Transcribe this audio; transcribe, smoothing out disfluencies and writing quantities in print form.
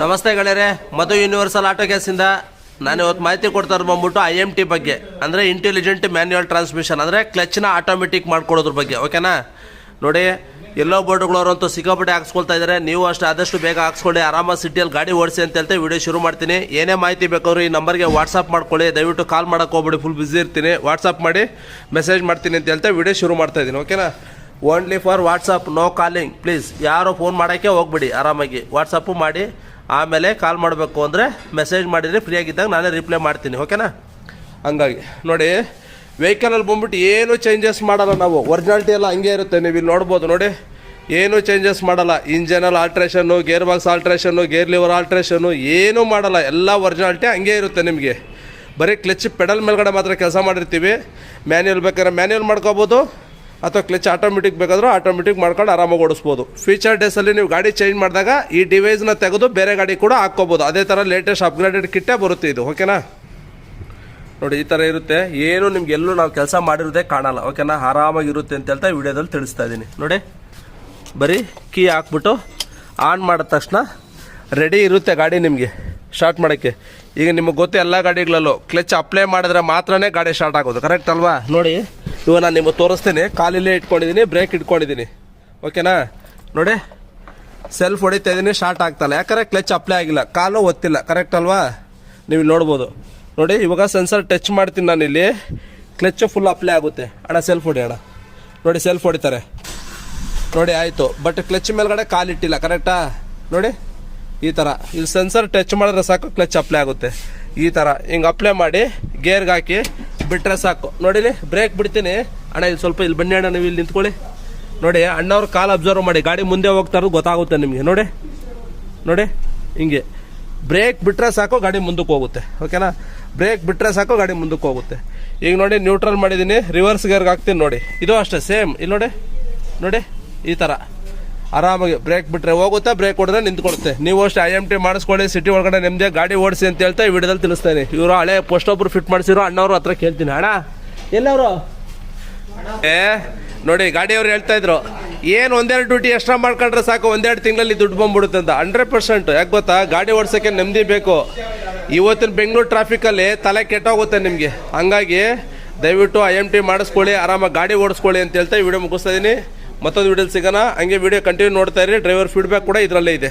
ನಮಸ್ತೆ ಗೆಳೆಯರೆ, ಮಧು universal auto ಗ್ಯಾಸಿಂದ ನಾನು ಇವತ್ತು ಮಾಹಿತಿ ಕೊಡ್ತಾ ಇರೋದು ಬಂದ್ಬಿಟ್ಟು IMT ಬಗ್ಗೆ, ಅಂದರೆ ಇಂಟೆಲಿಜೆಂಟ್ ಮ್ಯಾನ್ಯುವಲ್ ಟ್ರಾನ್ಸ್ಮಿಷನ್, ಅಂದರೆ ಕ್ಲಚ್ನ ಆಟೋಮೆಟಿಕ್ ಮಾಡ್ಕೊಡೋದ್ರ ಬಗ್ಗೆ. ಓಕೆನಾ? ನೋಡಿ, ಎಲ್ಲೋ ಬೋರ್ಡ್ಗಳವರಂತೂ ಸಿಕ್ಕಾಪಟ್ಟೆ ಹಾಕ್ಸ್ಕೊಳ್ತಾ ಇದ್ದಾರೆ. ನೀವು ಅಷ್ಟೇ ಆದಷ್ಟು ಬೇಗ ಹಾಕ್ಸ್ಕೊಳ್ಳಿ, ಆರಾಮಾಗಿ ಸಿಟಿಯಲ್ಲಿ ಗಾಡಿ ಓಡಿಸಿ ಅಂತ ಹೇಳ್ತಾ ವಿಡಿಯೋ ಶುರು ಮಾಡ್ತೀನಿ. ಏನೇ ಮಾಹಿತಿ ಬೇಕಾದ್ರೂ ಈ ನಂಬರ್ಗೆ ವಾಟ್ಸಪ್ ಮಾಡ್ಕೊಳ್ಳಿ. ದಯವಿಟ್ಟು ಕಾಲ್ ಮಾಡೋಕೆ ಹೋಗ್ಬಿಡಿ, ಫುಲ್ ಬ್ಯುಸಿ ಇರ್ತೀನಿ. ವಾಟ್ಸಪ್ ಮಾಡಿ ಮೆಸೇಜ್ ಮಾಡ್ತೀನಿ ಅಂತ ಹೇಳ್ತಾ ವಿಡಿಯೋ ಶುರು ಮಾಡ್ತಾ ಇದ್ದೀನಿ. ಓಕೆನಾ? Only for WhatsApp, no calling please. ಯಾರು ಫೋನ್ ಮಾಡೋಕ್ಕೆ ಹೋಗ್ಬಿಡಿ, ಆರಾಮಾಗಿ ವಾಟ್ಸಪ್ಪು ಮಾಡಿ. ಆಮೇಲೆ ಕಾಲ್ ಮಾಡಬೇಕು ಅಂದರೆ ಮೆಸೇಜ್ ಮಾಡಿದರೆ ಫ್ರೀಯಾಗಿದ್ದಾಗ ನಾನೇ ರಿಪ್ಲೈ ಮಾಡ್ತೀನಿ. ಓಕೆನಾ? ಹಂಗಾಗಿ ನೋಡಿ, ವೆಹಿಕಲಲ್ಲಿ ಬಂದ್ಬಿಟ್ಟು ಏನೂ ಚೇಂಜಸ್ ಮಾಡಲ್ಲ ನಾವು. ಒರಿಜಿನಾಲಿಟಿ ಎಲ್ಲ ಹಂಗೆ ಇರುತ್ತೆ, ನೀವು ಇಲ್ಲಿ ನೋಡ್ಬೋದು. ನೋಡಿ, ಏನೂ ಚೇಂಜಸ್ ಮಾಡಲ್ಲ. ಇಂಜನಲ್ಲಿ ಆಲ್ಟ್ರೇಷನ್ನು, ಗೇರ್ ಬಾಕ್ಸ್ ಆಲ್ಟ್ರೇಷನ್ನು, ಗೇರ್ ಲಿವರ್ ಆಲ್ಟ್ರೇಷನ್ನು ಏನೂ ಮಾಡಲ್ಲ. ಎಲ್ಲ ಒರಿಜಿನಾಲಿಟಿ ಹಂಗೆ ಇರುತ್ತೆ ನಿಮಗೆ. ಬರೀ ಕ್ಲಚ್ ಪೆಡಲ್ ಮೇಲ್ಗಡೆ ಮಾತ್ರ ಕೆಲಸ ಮಾಡಿರ್ತೀವಿ. ಮ್ಯಾನ್ಯುವಲ್ ಬೇಕಾದ್ರೆ ಮ್ಯಾನ್ಯುವಲ್ ಮಾಡ್ಕೋಬೋದು, ಅಥವಾ ಕ್ಲಚ್ ಆಟೋಮೆಟಿಕ್ ಬೇಕಾದರೂ ಆಟೋಮೆಟಿಕ್ ಮಾಡ್ಕೊಂಡು ಆರಾಮಾಗಿ ಓಡಿಸ್ಬೋದು. ಫ್ಯೂಚರ್ ಡೇಸಲ್ಲಿ ನೀವು ಗಾಡಿ ಚೇಂಜ್ ಮಾಡಿದಾಗ ಈ ಡಿವೈಸ್ನ ತೆಗೆದು ಬೇರೆ ಗಾಡಿ ಕೂಡ ಹಾಕ್ಕೋಬೋದು. ಅದೇ ಥರ ಲೇಟೆಸ್ಟ್ ಅಪ್ಗ್ರೇಡೆಡ್ ಕಿಟ್ಟೇ ಬರುತ್ತೆ ಇದು. ಓಕೆನಾ? ನೋಡಿ, ಈ ಥರ ಇರುತ್ತೆ. ಏನು ನಿಮ್ಗೆಲ್ಲೂ ನಾವು ಕೆಲಸ ಮಾಡಿರೋದೇ ಕಾಣಲ್ಲ. ಓಕೆನಾ? ಆರಾಮಾಗಿರುತ್ತೆ ಅಂತ ಹೇಳ್ತಾ ವಿಡಿಯೋದಲ್ಲಿ ತಿಳಿಸ್ತಾ ಇದ್ದೀನಿ. ನೋಡಿ, ಬರೀ ಕೀ ಹಾಕ್ಬಿಟ್ಟು ಆನ್ ಮಾಡಿದ ತಕ್ಷಣ ರೆಡಿ ಇರುತ್ತೆ ಗಾಡಿ ನಿಮಗೆ ಸ್ಟಾರ್ಟ್ ಮಾಡೋಕ್ಕೆ. ಈಗ ನಿಮಗೆ ಗೊತ್ತು, ಎಲ್ಲ ಗಾಡಿಗಳಲ್ಲೂ ಕ್ಲಚ್ ಅಪ್ಲೈ ಮಾಡಿದ್ರೆ ಮಾತ್ರನೇ ಗಾಡಿ ಸ್ಟಾರ್ಟ್ ಆಗೋದು. ಕರೆಕ್ಟ್ ಅಲ್ವಾ? ನೋಡಿ, ಇವಾಗ ನಾನು ನಿಮಗೆ ತೋರಿಸ್ತೀನಿ. ಕಾಲಿಲ್ಲೇ ಇಟ್ಕೊಂಡಿದ್ದೀನಿ, ಬ್ರೇಕ್ ಇಟ್ಕೊಂಡಿದ್ದೀನಿ. ಓಕೆನಾ? ನೋಡಿ, ಸೆಲ್ಫ್ ಹೊಡಿತಾ ಇದ್ದೀನಿ, ಸ್ಟಾರ್ಟ್ ಆಗ್ತಾಯಿಲ್ಲ. ಯಾಕಂದರೆ ಕ್ಲಚ್ ಅಪ್ಲೈ ಆಗಿಲ್ಲ, ಕಾಲು ಒತ್ತಿಲ್ಲ. ಕರೆಕ್ಟ್ ಅಲ್ವಾ? ನೀವು ನೋಡ್ಬೋದು. ನೋಡಿ, ಇವಾಗ ಸೆನ್ಸರ್ ಟಚ್ ಮಾಡ್ತೀನಿ ನಾನು ಇಲ್ಲಿ, ಕ್ಲಚ್ ಫುಲ್ ಅಪ್ಲೈ ಆಗುತ್ತೆ. ಅಣ್ಣ ಸೆಲ್ಫ್ ಹೊಡಿ ಅಣ್ಣ. ನೋಡಿ, ಸೆಲ್ಫ್ ಹೊಡಿತಾರೆ. ನೋಡಿ, ಆಯಿತು. ಬಟ್ ಕ್ಲಚ್ ಮೇಲ್ಗಡೆ ಕಾಲಿಟ್ಟಿಲ್ಲ. ಕರೆಕ್ಟಾ? ನೋಡಿ, ಈ ಥರ ಇಲ್ಲಿ ಸೆನ್ಸರ್ ಟಚ್ ಮಾಡಿದ್ರೆ ಸಾಕು, ಕ್ಲಚ್ ಅಪ್ಲೈ ಆಗುತ್ತೆ. ಈ ಥರ ಹಿಂಗೆ ಅಪ್ಲೈ ಮಾಡಿ ಗೇರ್ಗೆ ಹಾಕಿ ಬಿಟ್ಟರೆ ಸಾಕು. ನೋಡಿಲಿ, ಬ್ರೇಕ್ ಬಿಡ್ತೀನಿ. ಅಣ್ಣ ಇಲ್ಲಿ ಸ್ವಲ್ಪ ಇಲ್ಲಿ ಬನ್ನಿ ಅಣ್ಣ, ನೀವು ಇಲ್ಲಿ ನಿಂತ್ಕೊಳ್ಳಿ. ನೋಡಿ, ಅಣ್ಣವ್ರು ಕಾಲು ಅಬ್ಸರ್ವ್ ಮಾಡಿ, ಗಾಡಿ ಮುಂದೆ ಹೋಗ್ತಾರೋ ಗೊತ್ತಾಗುತ್ತೆ ನಿಮಗೆ. ನೋಡಿ ನೋಡಿ, ಹಿಂಗೆ ಬ್ರೇಕ್ ಬಿಟ್ಟರೆ ಸಾಕು, ಗಾಡಿ ಮುಂದಕ್ಕೆ ಹೋಗುತ್ತೆ. ಓಕೆನಾ? ಬ್ರೇಕ್ ಬಿಟ್ಟರೆ ಸಾಕು, ಗಾಡಿ ಮುಂದಕ್ಕೆ ಹೋಗುತ್ತೆ. ಈಗ ನೋಡಿ, ನ್ಯೂಟ್ರಲ್ ಮಾಡಿದ್ದೀನಿ, ರಿವರ್ಸ್ ಗೇರ್ಗೆ ಹಾಕ್ತೀನಿ. ನೋಡಿ, ಇದು ಅಷ್ಟೇ ಸೇಮ್. ಇಲ್ಲಿ ನೋಡಿ ನೋಡಿ, ಈ ಥರ ಆರಾಮಾಗಿ ಬ್ರೇಕ್ ಬಿಟ್ಟರೆ ಹೋಗುತ್ತೆ, ಬ್ರೇಕ್ ಹೊಡೆದ್ರೆ ನಿಂತ್ಕೊಡುತ್ತೆ. ನೀವು ಅಷ್ಟೇ IMT ಮಾಡಿಸ್ಕೊಳ್ಳಿ, ಸಿಟಿ ಒಳಗಡೆ ನಿಮ್ಮದೇ ಗಾಡಿ ಓಡಿಸಿ ಅಂತ ಹೇಳ್ತಾ ಈ ವಿಡಿಯೋದಲ್ಲಿ ತಿಳಿಸ್ತೀನಿ. ಇವರು ಹಳೆ ಪೋಸ್ಟ್ ಒಬ್ಬರು ಫಿಟ್ ಮಾಡಿಸಿರೋ ಅಣ್ಣವ್ರ ಹತ್ರ ಕೇಳ್ತೀನಿ. ಅಣ್ಣ ಎಲ್ಲವರು ನೋಡಿ, ಗಾಡಿಯವ್ರು ಹೇಳ್ತಾ ಇದ್ರು, ಏನು ಒಂದೆರಡು ಡ್ಯೂಟಿ ಎಕ್ಸ್ಟ್ರಾ ಮಾಡ್ಕೊಂಡ್ರೆ ಸಾಕು, ಒಂದೆರಡು ತಿಂಗಳಲ್ಲಿ ದುಡ್ಡು ಬಂದ್ಬಿಡುತ್ತೆ ಅಂತ. 100% ಯಾಕೆ ಗೊತ್ತಾ? ಗಾಡಿ ಓಡಿಸೋಕ್ಕೆ ನೆಮ್ಮದಿ ಬೇಕು. ಇವತ್ತಿನ ಬೆಂಗಳೂರು ಟ್ರಾಫಿಕಲ್ಲಿ ತಲೆ ಕೆಟ್ಟೋಗುತ್ತೆ ನಿಮಗೆ. ಹಂಗಾಗಿ ದಯವಿಟ್ಟು IMT ಮಾಡಿಸ್ಕೊಳ್ಳಿ, ಆರಾಮಾಗಿ ಗಾಡಿ ಓಡಿಸ್ಕೊಳ್ಳಿ ಅಂತ ಹೇಳ್ತಾ ಈ ವಿಡಿಯೋ ಮುಗಿಸ್ತಾ ಇದ್ದೀನಿ. ಮತ್ತೊಂದು ವಿಡಿಯೋಲಿ ಸಿಗೋಣ. ಹಂಗೆ ವಿಡಿಯೋ ಕಂಟಿನ್ಯೂ ನೋಡ್ತಾ ಇರಿ. ಡ್ರೈವರ್ ಫೀಡ್ಬ್ಯಾಕ್ ಕೂಡ ಇದರಲ್ಲೇ ಇದೆ.